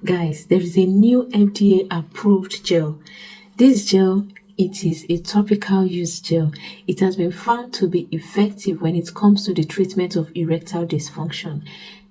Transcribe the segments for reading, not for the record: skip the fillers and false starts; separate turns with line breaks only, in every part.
Guys, there is a new FDA-approved gel. This gel, it is a topical use gel. It has been found to be effective when it comes to the treatment of erectile dysfunction.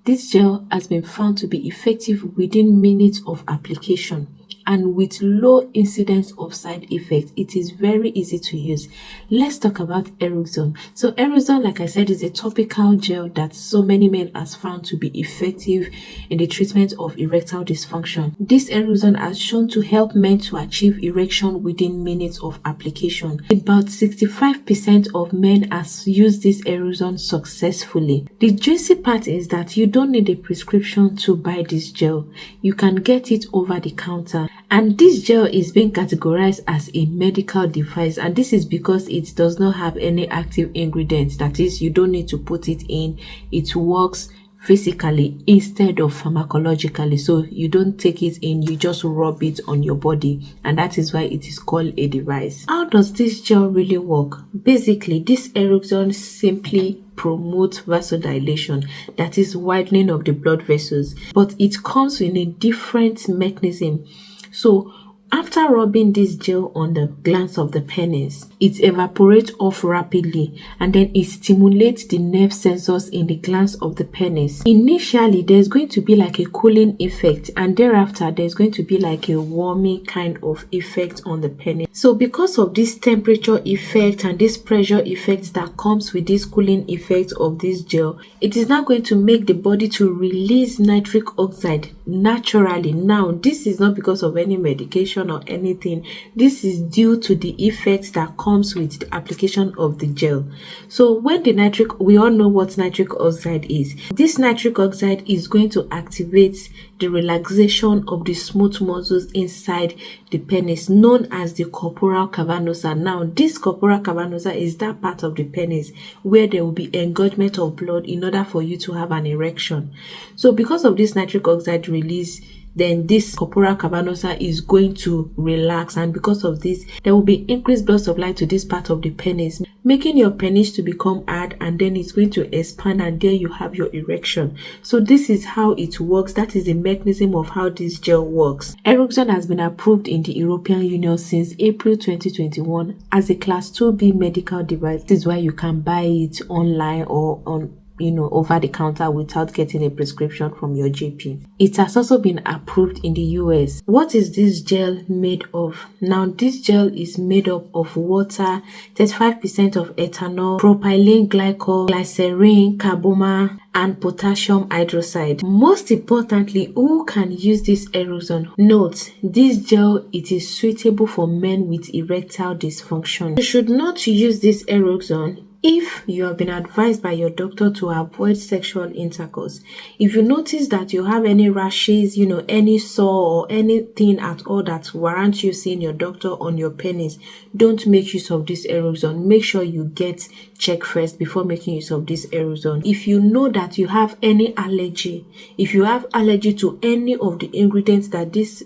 This gel has been found to be effective within minutes of application and with low incidence of side effects. It is very easy to use. Let's talk about Eroxon. So Eroxon, like I said, is a topical gel that so many men has found to be effective in the treatment of erectile dysfunction. This Eroxon has shown to help men to achieve erection within minutes of application. About 65% of men has used this Eroxon successfully. The juicy part is that you don't need a prescription to buy this gel. You can get it over the counter. And this gel is being categorized as a medical device, and this is because it does not have any active ingredients. That is, you don't need to put it in. It works physically instead of pharmacologically. So you don't take it in, you just rub it on your body, and that is why it is called a device. How does this gel really work? Basically, this Eroxon simply promotes vasodilation, that is widening of the blood vessels, but it comes in a different mechanism. So after rubbing this gel on the glands of the penis, it evaporates off rapidly and then it stimulates the nerve sensors in the glands of the penis. Initially, there's going to be like a cooling effect, and thereafter there's going to be like a warming kind of effect on the penis. So because of this temperature effect and this pressure effect that comes with this cooling effect of this gel, it is now going to make the body to release nitric oxide naturally. Now, this is not because of any medication or anything. This is due to the effects that comes with the application of the gel. So when the nitric, we all know what nitric oxide is. This nitric oxide is going to activate the relaxation of the smooth muscles inside the penis, known as the corpora cavernosa. Now, this corpora cavernosa is that part of the penis where there will be engorgement of blood in order for you to have an erection. So because of this nitric oxide release, then this corpora cavernosa is going to relax, and because of this, there will be increased blood supply to this part of the penis, making your penis to become hard, and then it's going to expand, and there you have your erection. So this is how it works. That is the mechanism of how this gel works. Eroxon has been approved in the European Union since April 2021 as a Class 2B medical device. This is why you can buy it online or on over the counter without getting a prescription from your GP. It has also been approved in the US. What is this gel made of? Now, this gel is made up of water, 35% of ethanol, propylene glycol, glycerin, carboma, and potassium hydroxide. Most importantly, who can use this Eroxon? Note, this gel, it is suitable for men with erectile dysfunction. You should not use this Eroxon if you have been advised by your doctor to avoid sexual intercourse. If you notice that you have any rashes, any sore or anything at all that warrants you seeing your doctor on your penis, don't make use of this Eroxon. Make sure you get checked first before making use of this Eroxon. If you know that you have any allergy, if you have allergy to any of the ingredients that this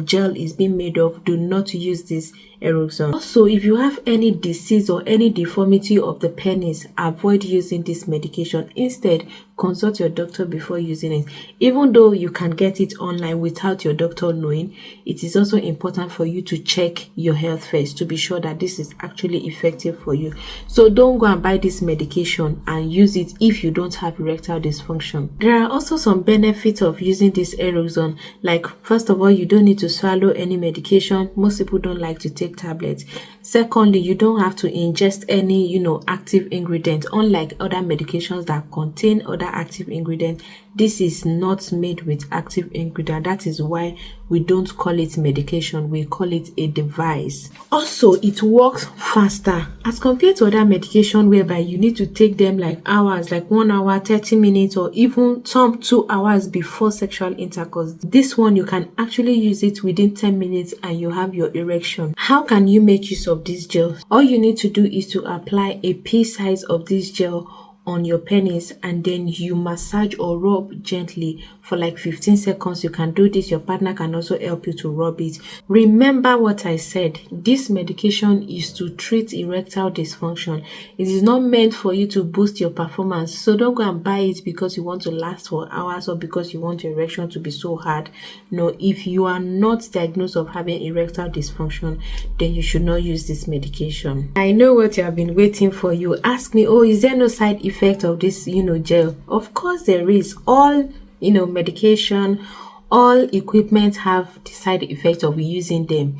gel is being made of, do not use this Eroxon. Also, if you have any disease or any deformity of the penis, avoid using this medication. Instead, consult your doctor before using it. Even though you can get it online without your doctor knowing, it is also important for you to check your health first to be sure that this is actually effective for you. So don't go and buy this medication and use it if you don't have erectile dysfunction. There are also some benefits of using this Eroxon. Like, first of all, you don't need to swallow any medication. Most people don't like to take tablets. Secondly, you don't have to ingest any active ingredient. Unlike other medications that contain other active ingredients, this is not made with active ingredient. That is why we don't call it medication, we call it a device. Also, it works faster as compared to other medication whereby you need to take them like hours, like 1 hour, 30 minutes, or even some 2 hours before sexual intercourse. This one, you can actually use it within 10 minutes and you have your erection. How can you make use of this gel? All you need to do is to apply a pea size of this gel on your penis and then you massage or rub gently for like 15 seconds. You can do this. Your partner can also help you to rub it. Remember what I said. This medication is to treat erectile dysfunction. It is not meant for you to boost your performance. So don't go and buy it because you want to last for hours or because you want your erection to be so hard. No, if you are not diagnosed of having erectile dysfunction, then you should not use this medication. I know what you have been waiting for. You ask me, oh, is there no side effect of this, gel? Of course there is. All, medication, all equipment have the side effect of using them.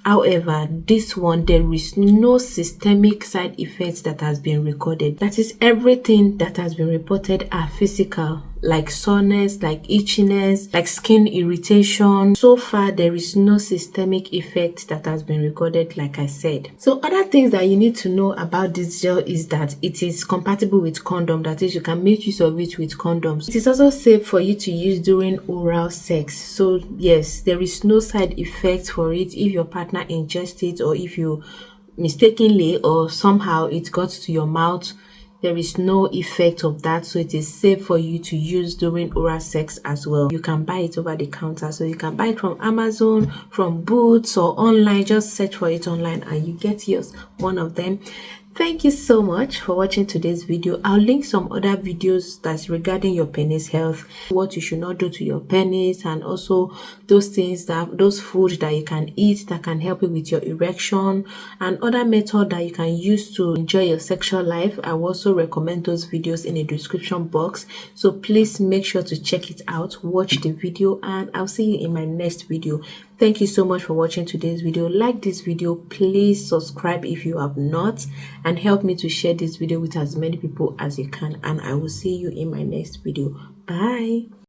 However, this one, there is no systemic side effects that has been recorded. That is, everything that has been reported are physical, like soreness, like itchiness, like skin irritation. So far, there is no systemic effect that has been recorded, like I said. So other things that you need to know about this gel is that it is compatible with condom. That is, you can make use of it with condoms. It is also safe for you to use during oral sex. So yes, there is no side effect for it if your partner ingests it or if you mistakenly or somehow it got to your mouth. There is no effect of that, so it is safe for you to use during oral sex as well. You can buy it over the counter, so you can buy it from Amazon, from Boots, or online. Just search for it online and you get yours, one of them. Thank you so much for watching today's video. I'll link some other videos that's regarding your penis health, what you should not do to your penis, and also those food that you can eat that can help you with your erection, and other method that you can use to enjoy your sexual life. I will also recommend those videos in the description box, so please make sure to check it out, watch the video, and I'll see you in my next video. Thank you so much for watching today's video. Like this video, please subscribe if you have not, and help me to share this video with as many people as you can, and I will see you in my next video. Bye.